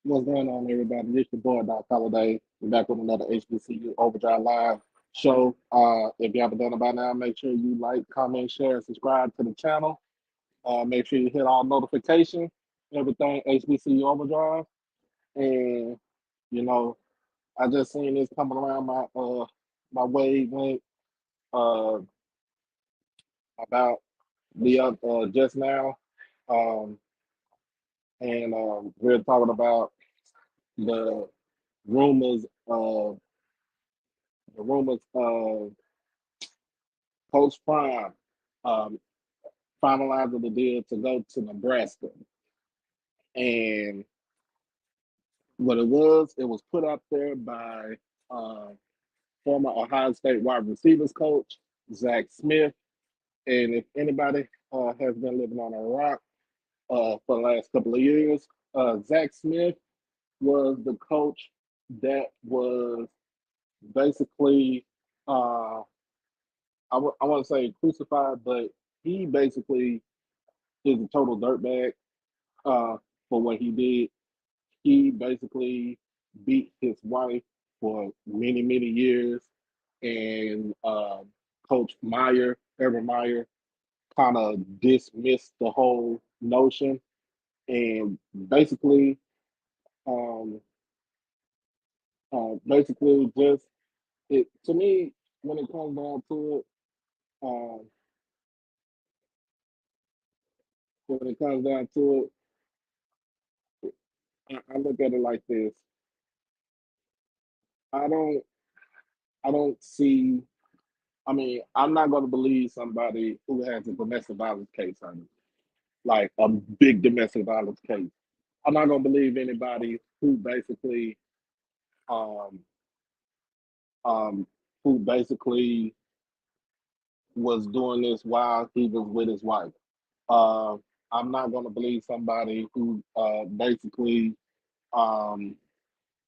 What's going on, everybody? This your boy, Doc Holiday. We're back with another HBCU OverDrive Live show. If you haven't done it by now, make sure you like, comment, share, and subscribe to the channel. Make sure you hit all notifications, everything HBCU OverDrive. And, you know, I just seen this coming around my wavelength uh, about just now. Um, and we're talking about the rumors of rumors of Coach Prime um, finalizing the deal to go to Nebraska. And what it was put up there by uh, former Ohio State wide receivers coach Zach Smith. And if anybody has been living on a rock for the last couple of years, Zach Smith was the coach that was basically uh, I want to say crucified, but he basically is a total dirtbag for what he did. He basically beat his wife for many, many years, and Coach Meyer, Urban Meyer, kind of dismissed the whole notion, and um, basically just it to me when it comes down to it. Um, when it comes down to I look at it like this. I don't I don't see. I mean, I'm not going to believe somebody who has a domestic violence case on it, like a big domestic violence case. I'm not going to believe anybody um, um, who basically was doing this while he was with his wife. Uh, I'm not going to believe somebody who basically um,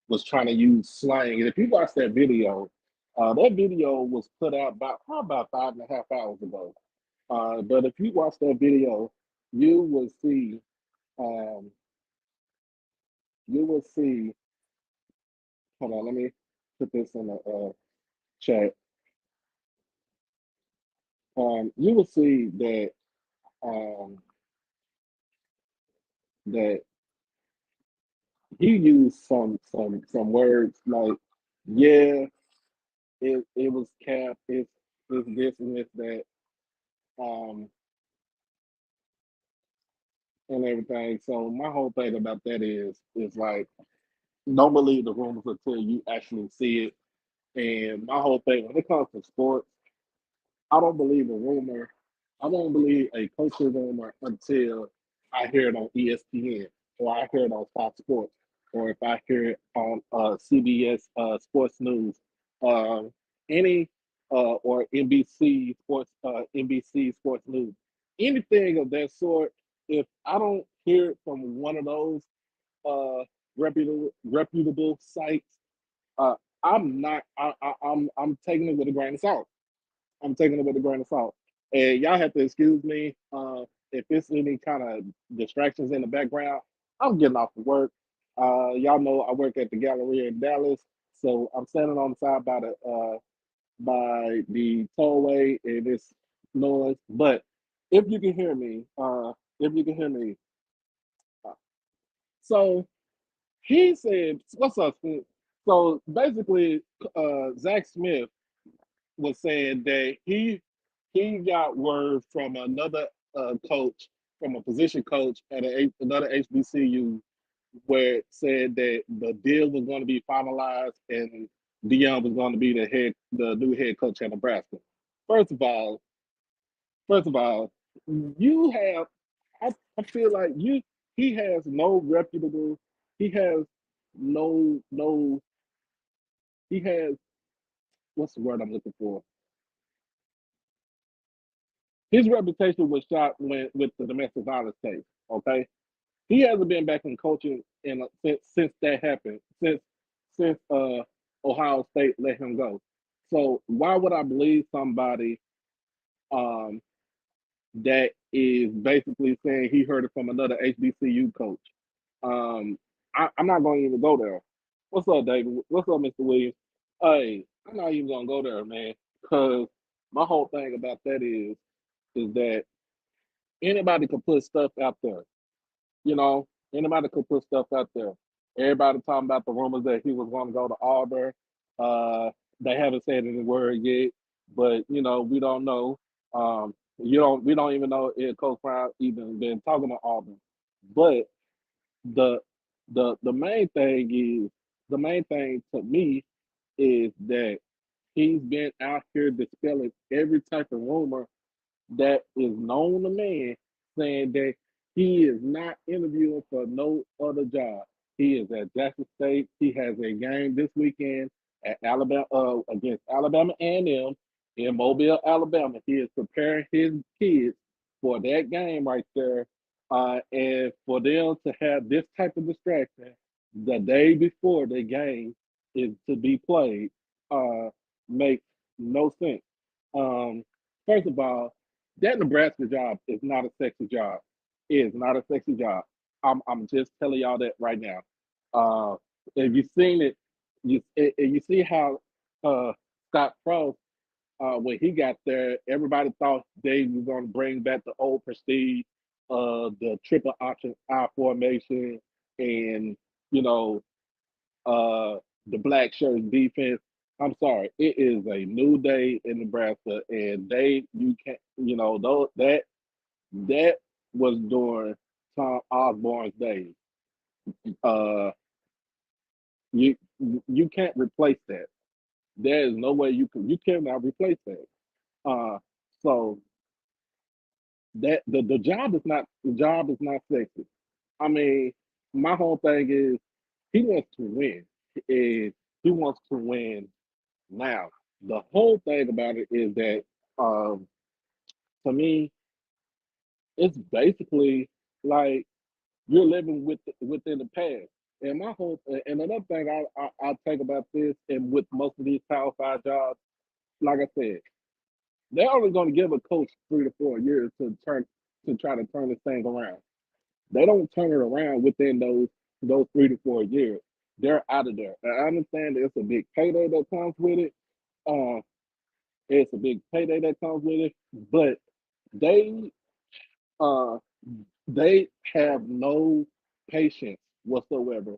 was trying to use slang. And if you watch that video was put out about 5.5 hours ago. But if you watch that video, you will see, um, you will see. Hold on, let me put this in the chat. You will see um, that he used some words like, yeah, it was cap, it's this and this that, um, and everything. So my whole thing about that is like, don't believe the rumors until you actually see it. And my whole thing when it comes to sports, I don't believe a rumor. I don't believe a coaching rumor until I hear it on ESPN or I hear it on Fox Sports or if I hear it on CBS Sports News, um, any or NBC Sports News, anything of that sort. If I don't hear it from one of those uh, reputable sites, uh, I'm not. I'm taking it with a grain of salt. I'm taking it with a grain of salt. And y'all have to excuse me if there's any kind of distractions in the background. I'm getting off of work. Y'all know I work at the Galleria in Dallas, so I'm standing on the side by the tollway and it's noise. But if you can hear me, if you can hear me, uh, so he said, "What's up?" Smith?" So basically, Zach Smith was saying that he got word from another coach, from a position coach at another HBCU, where it said that the deal was going to be finalized and Deion was going to be the new head coach at Nebraska. First of all, first of all, you have I feel like he has no reputable he has no he has what's the word I'm looking for? His reputation was shot with the domestic violence case. Okay, he hasn't been back in coaching since that happened. Since Ohio State let him go. So why would I believe somebody um, that is basically saying he heard it from another HBCU coach? Um, I'm not going to even go there. What's up, David? What's up, Mr. Williams? Hey, I'm not even going to go there, man, because my whole thing about that is that anybody can put stuff out there. You know, anybody could put stuff out there. Everybody talking about the rumors that he was going to go to Auburn. Uh, they haven't said any word yet, but we don't know. We don't even know if Coach Brown even been talking to Auburn. But the the main thing is the main thing to me is that he's been out here dispelling every type of rumor that is known to man, saying that he is not interviewing for no other job. He is at Jackson State. He has a game this weekend at Alabama against Alabama A&M in Mobile, Alabama. He is preparing his kids for that game right there, and for them to have this type of distraction the day before the game is to be played makes no sense. Um, First of all, that Nebraska job is not a sexy job. It is not a sexy job. I'm just telling y'all that right now. Uh, if you've seen it, you see how Scott Frost when he got there, everybody thought they were going to bring back the old prestige, the triple option I formation, and you know uh, the black shirt defense. I'm sorry, it is a new day in Nebraska, and you can't those that was during Tom Osborne's days. Uh, you you can't replace that. There is no way you cannot replace that. Uh, so that the job is not sexy. I mean, my whole thing is he wants to win. And he wants to win now. The whole thing about it is that um, to me, it's basically like you're living within the past. And my whole and another thing I think about this, and with most of these Power Five jobs, like I said, they're only going to give a coach 3 to 4 years to try to turn this thing around. They don't turn it around within those 3 to 4 years. They're out of there. And I understand that it's a big payday that comes with it. Uh, it's a big payday that comes with it, but they uh they have no patience whatsoever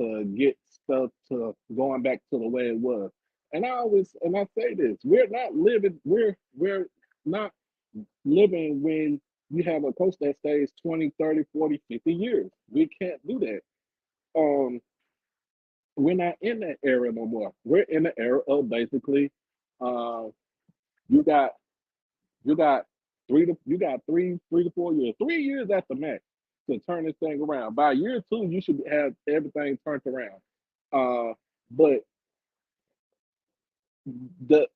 to get stuff to going back to the way it was. And I say this, we're not living when you have a coach that stays 20, 30, 40, 50 years. We can't do that. Um we're not in that era no more. We're in the era of basically uh you got You got you got 3 to 4 years, 3 years at the max to turn this thing around. By year two, you should have everything turned around. But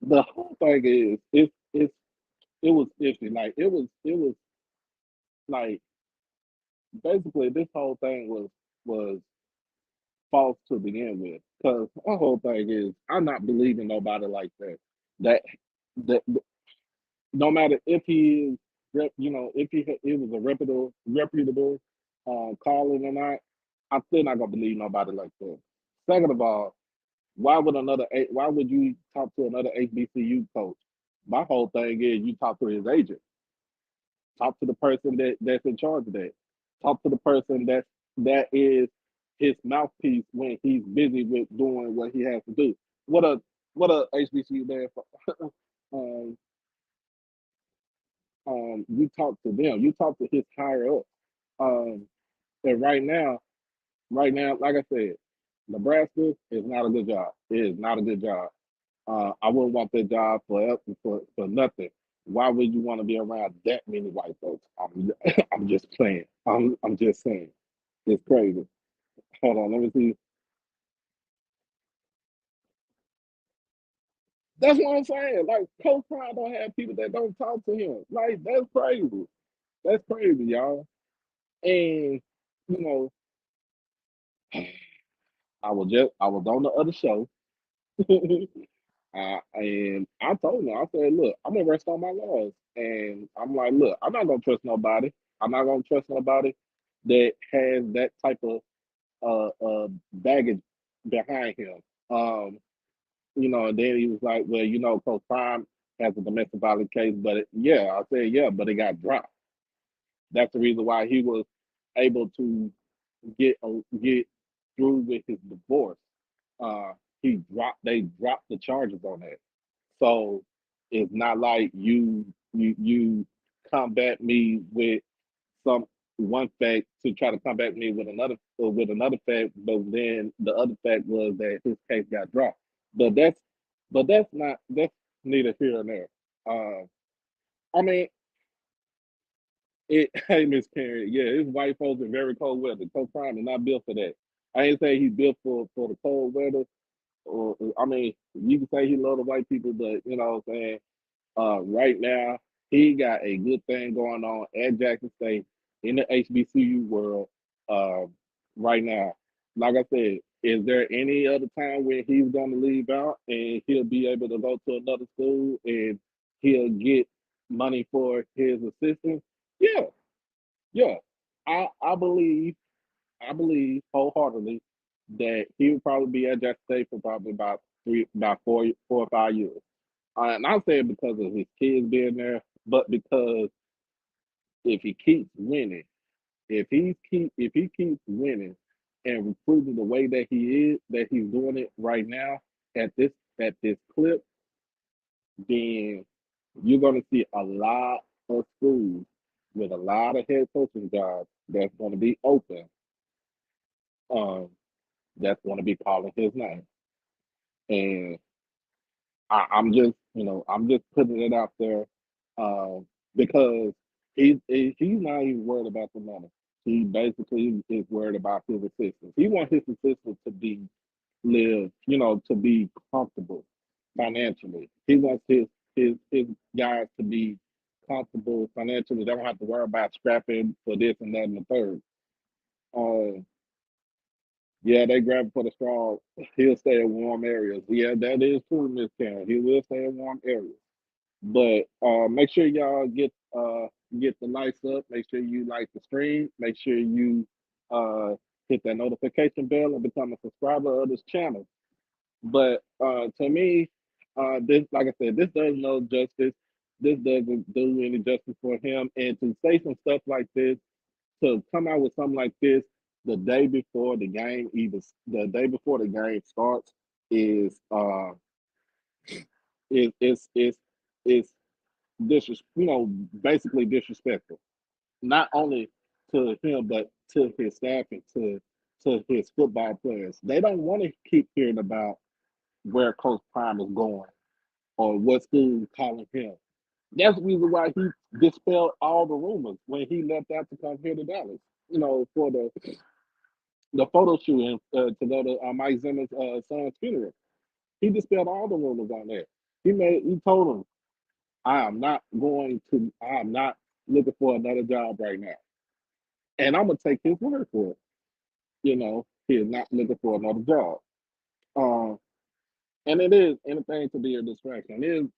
the whole thing is it was iffy. Like it was like basically this whole thing was false to begin with. Because my whole thing is I'm not believing nobody like that. That that no matter if he is, if it was a reputable calling or not, I'm still not gonna believe nobody like that. Second of all, why would you talk to another HBCU coach? My whole thing is you talk to his agent, talk to the person that's in charge of that, talk to the person that is his mouthpiece when he's busy with doing what he has to do. What a HBCU man. um, you talk to them, you talk to his higher up. Um, and right now, like I said, Nebraska is not a good job. It is not a good job. I wouldn't want that job for nothing. Why would you want to be around that many white folks? I'm just playing. I'm just saying. It's crazy. Hold on, let me see. That's what I'm saying. Like Coach Prime don't have people that don't talk to him. Like that's crazy. That's crazy, y'all. And you know, I was on the other show, and I told him, I said, look, I'm gonna rest on my laws, and I'm like, look, I'm not gonna trust nobody. I'm not gonna trust nobody that has that type of baggage behind him. Um, and then he was like, "Well, Coach Prime has a domestic violence case, but yeah," I said, "Yeah, but it got dropped." That's the reason why he was able to get through with his divorce. Uh, they dropped the charges on that. So it's not like you combat me with some one fact to try to combat me with another fact, but then the other fact was that his case got dropped. But that's neither here nor there. I mean, hey, Miss Karen, yeah, it's white folks in very cold weather. Coach Prime is not built for that. I ain't say he's built for the cold weather. Or I mean, you can say he love the white people, but what I'm saying. Right now, he got a good thing going on at Jackson State in the HBCU world. Uh, right now, like I said, is there any other time where he's going to leave out and he'll be able to go to another school and he'll get money for his assistance? Yeah, yeah. I believe wholeheartedly that he will probably be at Jackson State for probably about 4 or 5 years. And I'm saying because of his kids being there, but because if he keeps winning, if he keeps winning and recruiting the way that he's doing it right now at this clip, then you're gonna see a lot of schools with a lot of head coaching jobs that's gonna be open, um, that's gonna be calling his name. And I'm just putting it out there, um, because he's not even worried about the money. He basically is worried about his assistants. He wants his assistants to be comfortable financially. He wants his guys to be comfortable financially. They don't have to worry about scrapping for this and that and the third. Um, yeah, they grab for the straw. He'll stay in warm areas. Yeah, that is true, Miss Karen. He will stay in warm areas. But make sure y'all get the likes up. Make sure you like the stream. Make sure you uh, hit that notification bell and become a subscriber of this channel. But to me, this, like I said, this does no justice. This doesn't do any justice for him. And to say some stuff like this, to come out with something like this the day before the game, either the day before the game starts, is is is basically disrespectful, not only to him but to his staff and to his football players. They don't want to keep hearing about where Coach Prime is going or what school is calling him. That's the reason why he dispelled all the rumors when he left out to come here to Dallas. For the photo shoot to go to Mike Zimmer's son's funeral. He dispelled all the rumors on that. He told him, I am not looking for another job right now. And I'm gonna take his word for it. He is not looking for another job. Um, and it is anything to be a distraction. That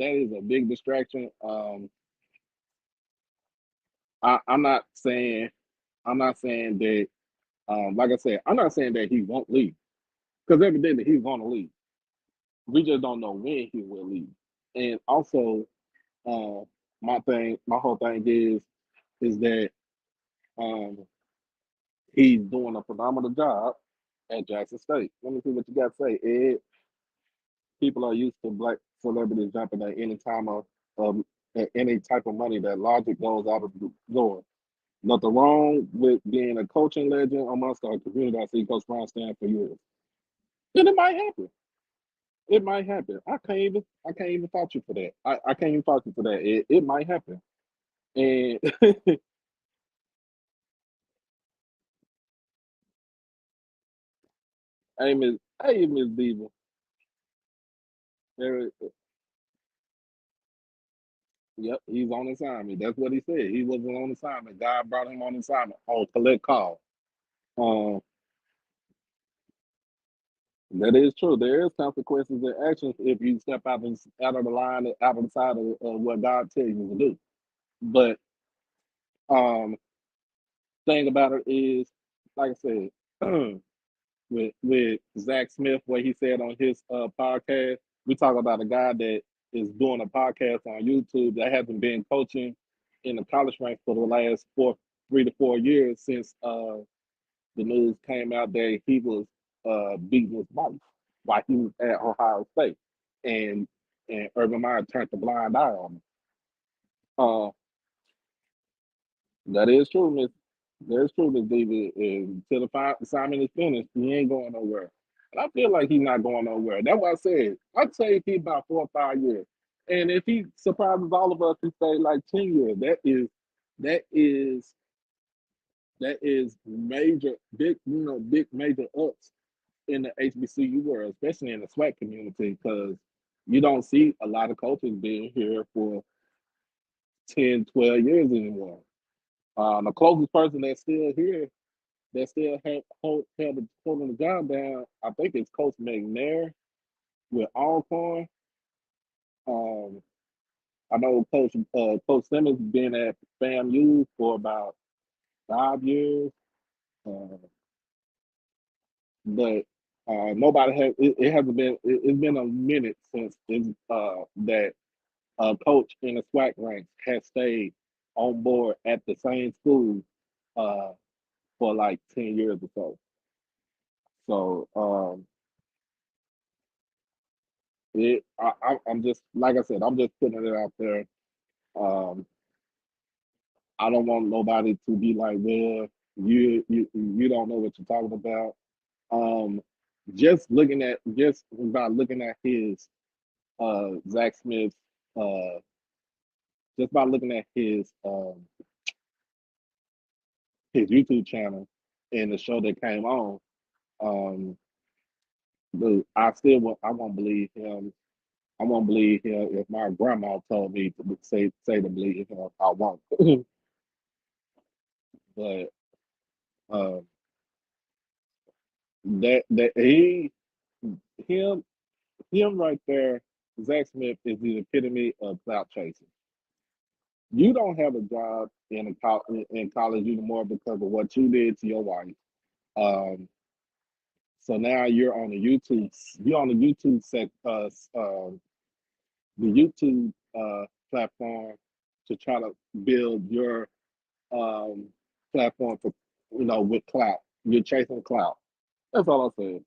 is a big distraction. I'm not saying that. Like I said, I'm not saying that he won't leave because evidently he's gonna leave. We just don't know when he will leave. And also, uh, my whole thing is that um, he's doing a phenomenal job at Jackson State. Let me see what you got to say, Ed. People are used to black celebrities jumping at any time at any type of money that logic goes out of the door. Nothing wrong with being a coaching legend amongst our community. I see Coach Brown stand for years. And it might happen. It might happen. I can't even fault you for that. I can't even fault you for that. It might happen. And hey Miss Diva. There, yep, he's on assignment. That's what he said. He wasn't on assignment. God brought him on assignment on collect call. Um, that is true. There is consequences and actions if you step out of the line, out of the side of what God tells you to do. But um, thing about it is, like I said. with Zach Smith, what he said on his podcast. We talk about a guy that is doing a podcast on YouTube that hasn't been coaching in the college ranks for the last 3 to 4 years since the news came out that he was beating his wife while he was at Ohio State, and Urban Meyer turned a blind eye on him. Uh, that is true, Miss. That is true, Miss David. Until the assignment is finished, he ain't going nowhere. And I feel like he's not going nowhere. That's why I said I'd say he about 4 or 5 years. And if he surprises all of us, he stay like 10 years. That is that is major, big, big major ups in the HBCU world, especially in the SWAC community, because you don't see a lot of coaches being here for 10, 12 years anymore. The closest person that's still here, that still holding the job down, I think it's Coach McNair with Alcorn. Um, I know Coach Simmons been at FAMU for about 5 years, uh, but nobody has. It hasn't been. It's been a minute since that coach in the SWAC ranks has stayed on board at the same school uh, for like 10 years or so. So I'm just like I said, I'm just putting it out there. Um, I don't want nobody to be like, well, you don't know what you're talking about. Um, just by looking at his Zach Smith's uh just by looking at his YouTube channel and the show that came on, um, dude, I won't believe him. I won't believe him if my grandma told me to say to believe him. I won't. But um, that him him right there, Zach Smith is the epitome of clout chasing. You don't have a job in college anymore because of what you did to your wife. Um, so now you're on the the YouTube platform to try to build your um, platform for with clout. You're chasing clout. That's all I said.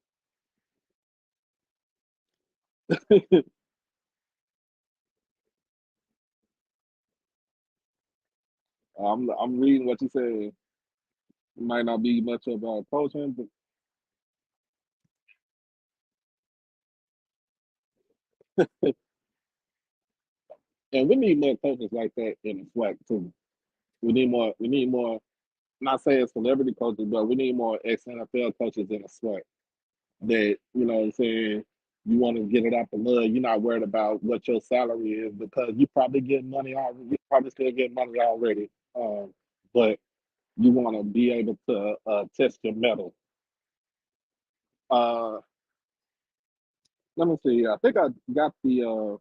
I'm reading what you said. It might not be much of a coaching, but and we need more coaches like that in the SWAC too. We need more. We need more. Not saying celebrity coaches, but we need more ex NFL coaches in the SWAC. That what I'm saying. You want to get it out the mud. You're not worried about what your salary is because you probably get money already. You probably still get money already. But you want to be able to test your metal. Uh, Let me see. I think I got the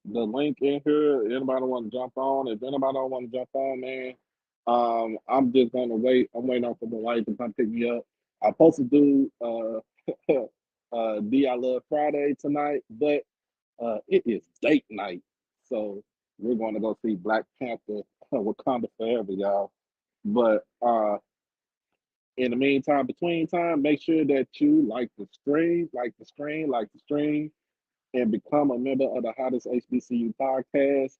link in here. Anybody want to jump on? If anybody don't want to jump on, man, I'm just gonna wait. I'm waiting on for my wife to come pick me up. I'm supposed to do D I Love Friday tonight, but it is date night, so we're going to go see Black Panther Wakanda Forever, y'all. But in the meantime, between time, make sure that you like the stream, and become a member of the hottest HBCU podcast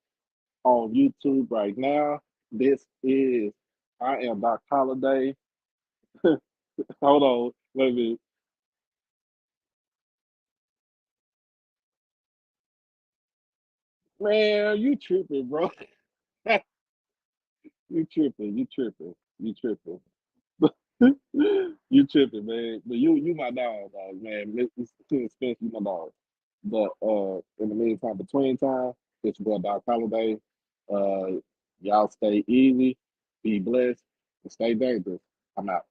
on YouTube right now. This is I am Doc Holiday. Hold on, wait a minute. Man, you tripping, bro. You tripping, you tripping, you tripping. You tripping, man. But you my dog, man. It's Spence, you my dog. But in the meantime, between time, it's your boy Doc Holiday. Y'all stay easy, be blessed, and stay dangerous. I'm out.